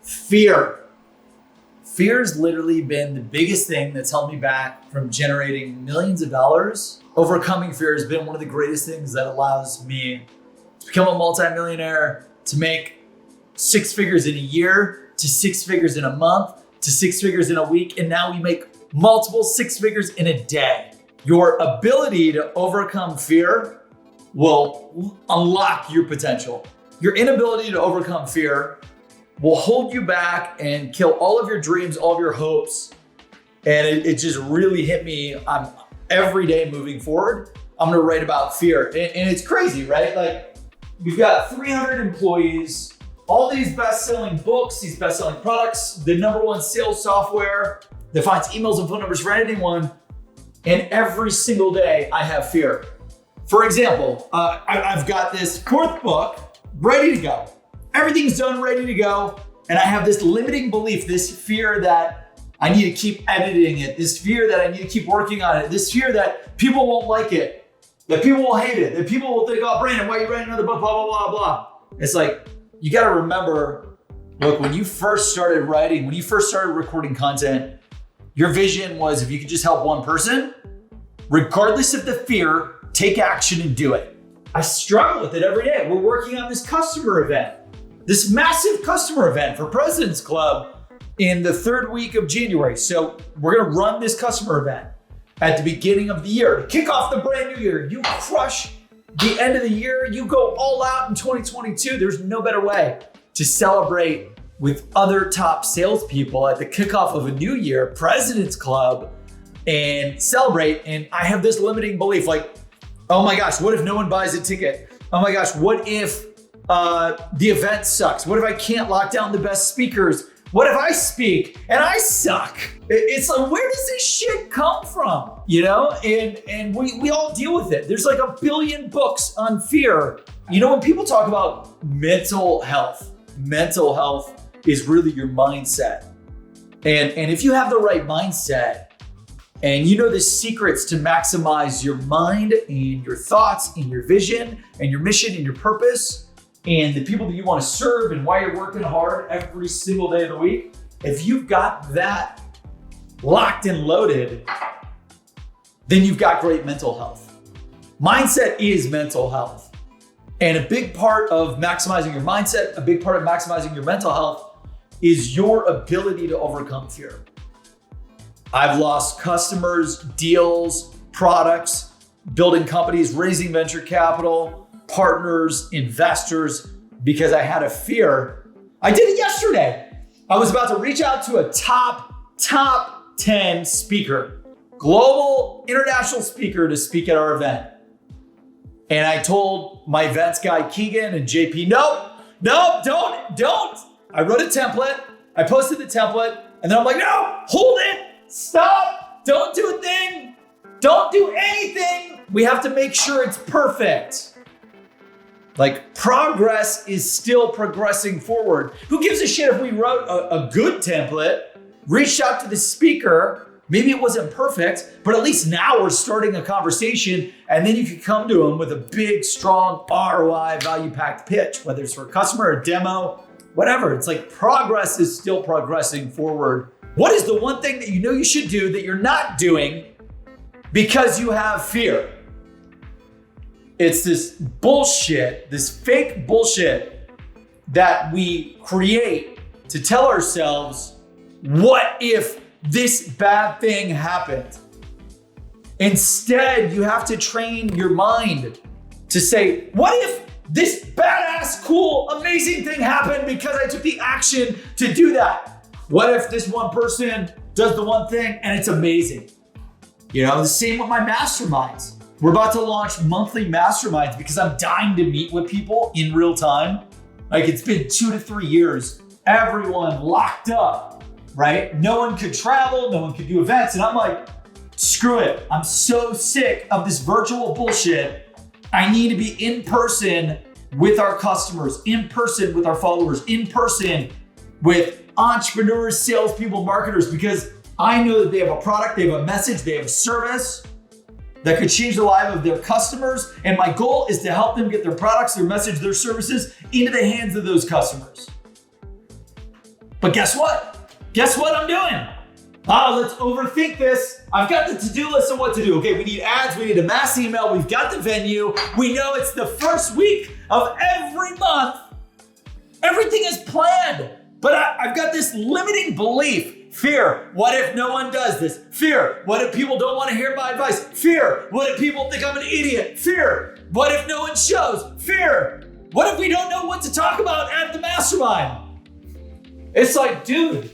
Fear. Fear's literally been the biggest thing that's held me back from generating millions of dollars. Overcoming fear has been one of the greatest things that allows me to become a multimillionaire, to make 6 figures in a year, to 6 figures in a month, to 6 figures in a week, and now we make multiple 6 figures in a day. Your ability to overcome fear will unlock your potential. Your inability to overcome fear will hold you back and kill all of your dreams, all of your hopes. And it just really hit me. I'm every day moving forward, I'm gonna write about fear. And it's crazy, right? Like, we've got 300 employees, all these best-selling books, these best-selling products, the #1 sales software that finds emails and phone numbers for anyone. And every single day I have fear. For example, I've got this 4th book ready to go. Everything's done, ready to go. And I have this limiting belief, this fear that I need to keep editing it, this fear that I need to keep working on it, this fear that people won't like it, that people will hate it, that people will think, oh, Brandon, why are you writing another book, blah, blah, blah, blah. It's like, you gotta remember, look, when you first started writing, when you first started recording content, your vision was if you could just help one person, regardless of the fear, take action and do it. I struggle with it every day. We're working on this customer event, this massive customer event for President's Club in the 3rd week of January. So we're gonna run this customer event at the beginning of the year to kick off the brand new year. You crush the end of the year, you go all out in 2022. There's no better way to celebrate with other top salespeople at the kickoff of a new year, President's Club, and celebrate. And I have this limiting belief, like, oh my gosh, what if no one buys a ticket? Oh my gosh, what if the event sucks? What if I can't lock down the best speakers? What if I speak and I suck? It's like, where does this shit come from? You know, and we all deal with it. There's like 1 billion books on fear. You know, when people talk about mental health is really your mindset. And if you have the right mindset, and you know the secrets to maximize your mind and your thoughts and your vision and your mission and your purpose and the people that you want to serve and why you're working hard every single day of the week, if you've got that locked and loaded, then you've got great mental health. Mindset is mental health. And a big part of maximizing your mindset, a big part of maximizing your mental health is your ability to overcome fear. I've lost customers, deals, products, building companies, raising venture capital, partners, investors, because I had a fear. I did it yesterday. I was about to reach out to a top 10 speaker, global international speaker, to speak at our event. And I told my events guy, Keegan and JP, no, don't. I wrote a template. I posted the template. And then I'm like, no, hold it. Stop, don't do a thing, don't do anything. We have to make sure it's perfect. Like, progress is still progressing forward. Who gives a shit if we wrote a good template, reached out to the speaker, maybe it wasn't perfect, but at least now we're starting a conversation, and then you can come to them with a big, strong ROI value-packed pitch, whether it's for a customer, a demo, whatever. It's like progress is still progressing forward. What is the one thing that you know you should do that you're not doing because you have fear? It's this bullshit, this fake bullshit that we create to tell ourselves, what if this bad thing happened? Instead, you have to train your mind to say, what if this badass, cool, amazing thing happened because I took the action to do that? What if this one person does the one thing and it's amazing? You know, the same with my masterminds. We're about to launch monthly masterminds because I'm dying to meet with people in real time. Like, it's been 2 to 3 years, everyone locked up, right? No one could travel, no one could do events. And I'm like, screw it. I'm so sick of this virtual bullshit. I need to be in person with our customers, in person with our followers, in person with entrepreneurs, salespeople, marketers, because I know that they have a product, they have a message, they have a service that could change the life of their customers. And my goal is to help them get their products, their message, their services into the hands of those customers. But guess what? Guess what I'm doing? Let's overthink this. I've got the to-do list of what to do. Okay, we need ads, we need a mass email, we've got the venue. We know it's the first week of every month. Everything is planned, but I've got this limiting belief. Fear, what if no one does this? Fear, what if people don't want to hear my advice? Fear, what if people think I'm an idiot? Fear, what if no one shows? Fear, what if we don't know what to talk about at the mastermind? It's like, dude,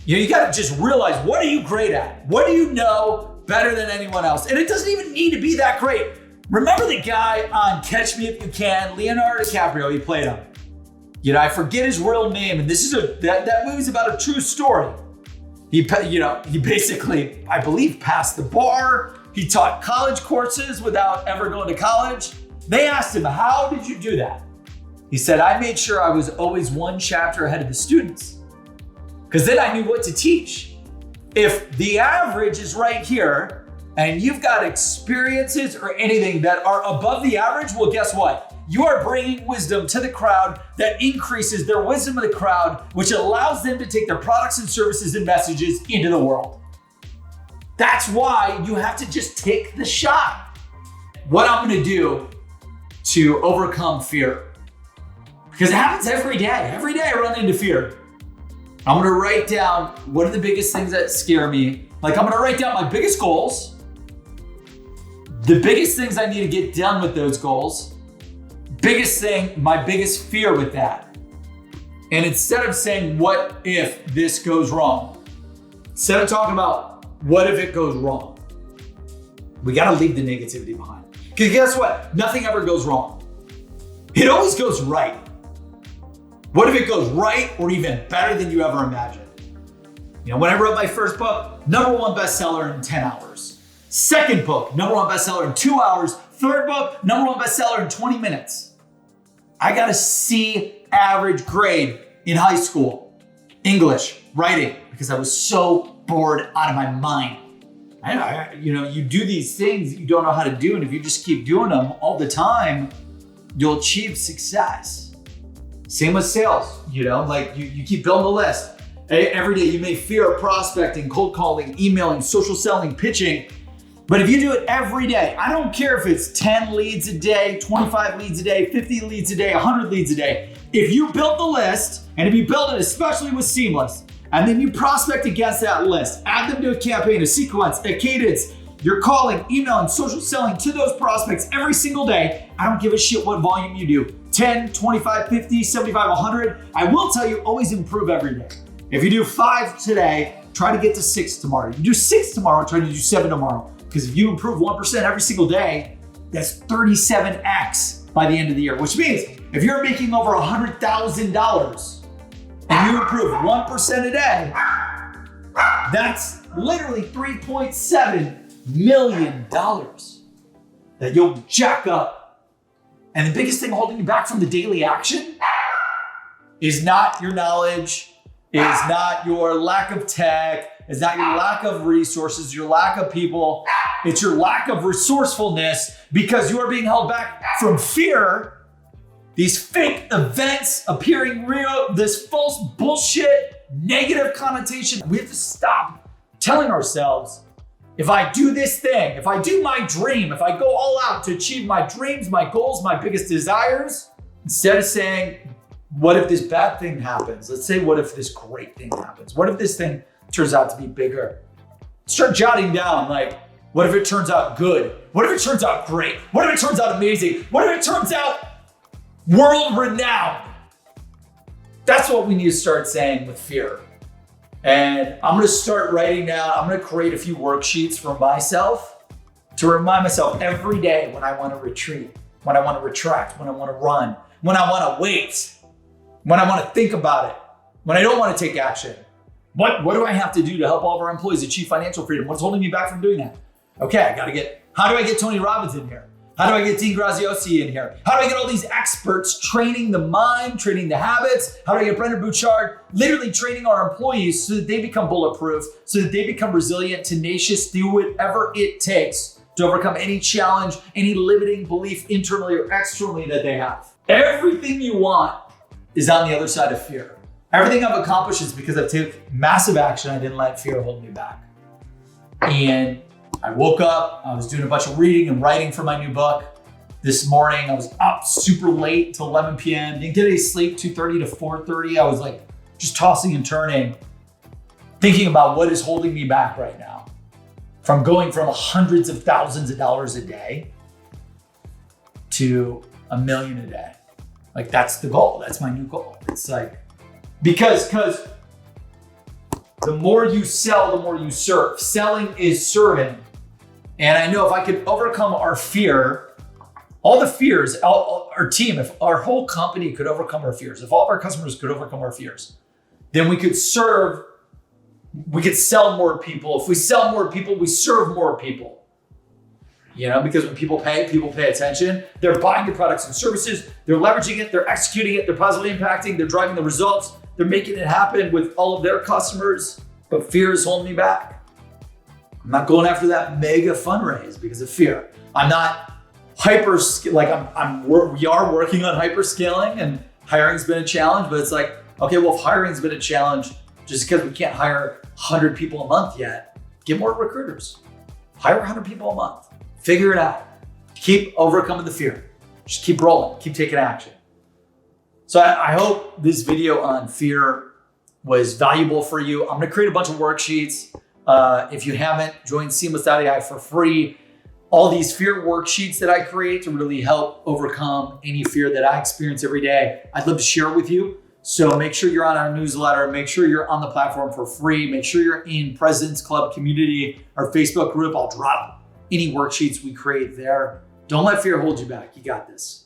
you gotta just realize, what are you great at? What do you know better than anyone else? And it doesn't even need to be that great. Remember the guy on Catch Me If You Can, Leonardo DiCaprio, he played him. I forget his real name, and this is that movie's about a true story. He basically, I believe, passed the bar. He taught college courses without ever going to college. They asked him, how did you do that? He said, I made sure I was always one chapter ahead of the students, because then I knew what to teach. If the average is right here, and you've got experiences or anything that are above the average, well, guess what? You are bringing wisdom to the crowd that increases their wisdom of the crowd, which allows them to take their products and services and messages into the world. That's why you have to just take the shot. What I'm gonna do to overcome fear, because it happens every day. Every day I run into fear. I'm gonna write down what are the biggest things that scare me. Like, I'm gonna write down my biggest goals, the biggest things I need to get done with those goals, biggest thing, my biggest fear with that. And instead of saying, what if this goes wrong? Instead of talking about what if it goes wrong, we gotta leave the negativity behind. Because guess what? Nothing ever goes wrong. It always goes right. What if it goes right or even better than you ever imagined? When I wrote my first book, #1 bestseller in 10 hours. Second book, #1 bestseller in 2 hours. Third book, #1 bestseller in 20 minutes. I got a C average grade in high school, English, writing, because I was so bored out of my mind. You do these things that you don't know how to do, and if you just keep doing them all the time, you'll achieve success. Same with sales, you keep building the list. Every day you may fear prospecting, cold calling, emailing, social selling, pitching. But if you do it every day, I don't care if it's 10 leads a day, 25 leads a day, 50 leads a day, 100 leads a day. If you build the list, and if you build it especially with Seamless, and then you prospect against that list, add them to a campaign, a sequence, a cadence, you're calling, emailing, social selling to those prospects every single day. I don't give a shit what volume you do. 10, 25, 50, 75, 100. I will tell you, always improve every day. If you do 5 today, try to get to 6 tomorrow. If you do 6 tomorrow, try to do 7 tomorrow. Because if you improve 1% every single day, that's 37x by the end of the year, which means if you're making over $100,000 and you improve 1% a day, that's literally $3.7 million that you'll jack up. And the biggest thing holding you back from the daily action is not your knowledge, is not your lack of tech, is not your lack of resources, your lack of people. It's your lack of resourcefulness, because you are being held back from fear, these fake events appearing real, this false bullshit, negative connotation. We have to stop telling ourselves, if I do this thing, if I do my dream, if I go all out to achieve my dreams, my goals, my biggest desires, instead of saying, what if this bad thing happens? Let's say, what if this great thing happens? What if this thing turns out to be bigger? Start jotting down, like, what if it turns out good? What if it turns out great? What if it turns out amazing? What if it turns out world renowned? That's what we need to start saying with fear. And I'm gonna start writing down, I'm gonna create a few worksheets for myself to remind myself every day when I wanna retreat, when I wanna retract, when I wanna run, when I wanna wait, when I wanna think about it, when I don't wanna take action. What do I have to do to help all of our employees achieve financial freedom? What's holding me back from doing that? Okay, how do I get Tony Robbins in here? How do I get Dean Graziosi in here? How do I get all these experts training the mind, training the habits? How do I get Brendan Bouchard literally training our employees so that they become bulletproof, so that they become resilient, tenacious, do whatever it takes to overcome any challenge, any limiting belief internally or externally that they have? Everything you want is on the other side of fear. Everything I've accomplished is because I've taken massive action. I didn't let fear hold me back. And I woke up, I was doing a bunch of reading and writing for my new book. This morning, I was up super late till 11 p.m. Didn't get any sleep, 2:30 to 4:30. I was like just tossing and turning, thinking about what is holding me back right now. From going from hundreds of thousands of dollars a day to $1 million a day. Like that's the goal, that's my new goal. It's like, because the more you sell, the more you serve. Selling is serving. And I know if I could overcome our fear, all the fears, our team, if our whole company could overcome our fears, if all of our customers could overcome our fears, then we could serve, we could sell more people. If we sell more people, we serve more people. You know, because when people pay attention, they're buying your products and services, they're leveraging it, they're executing it, they're positively impacting, they're driving the results, they're making it happen with all of their customers, but fear is holding me back. I'm not going after that mega fundraise because of fear. I'm not we are working on hyper scaling, and hiring's been a challenge, but it's like, okay, well, if hiring's been a challenge, just because we can't hire 100 people a month yet, get more recruiters. Hire 100 people a month. Figure it out. Keep overcoming the fear. Just keep rolling, keep taking action. So I hope this video on fear was valuable for you. I'm gonna create a bunch of worksheets. If you haven't, join seamless.ai for free. All these fear worksheets that I create to really help overcome any fear that I experience every day, I'd love to share with you. So make sure you're on our newsletter, make sure you're on the platform for free, make sure you're in President's Club community, our Facebook group. I'll drop any worksheets we create there. Don't let fear hold you back. You got this.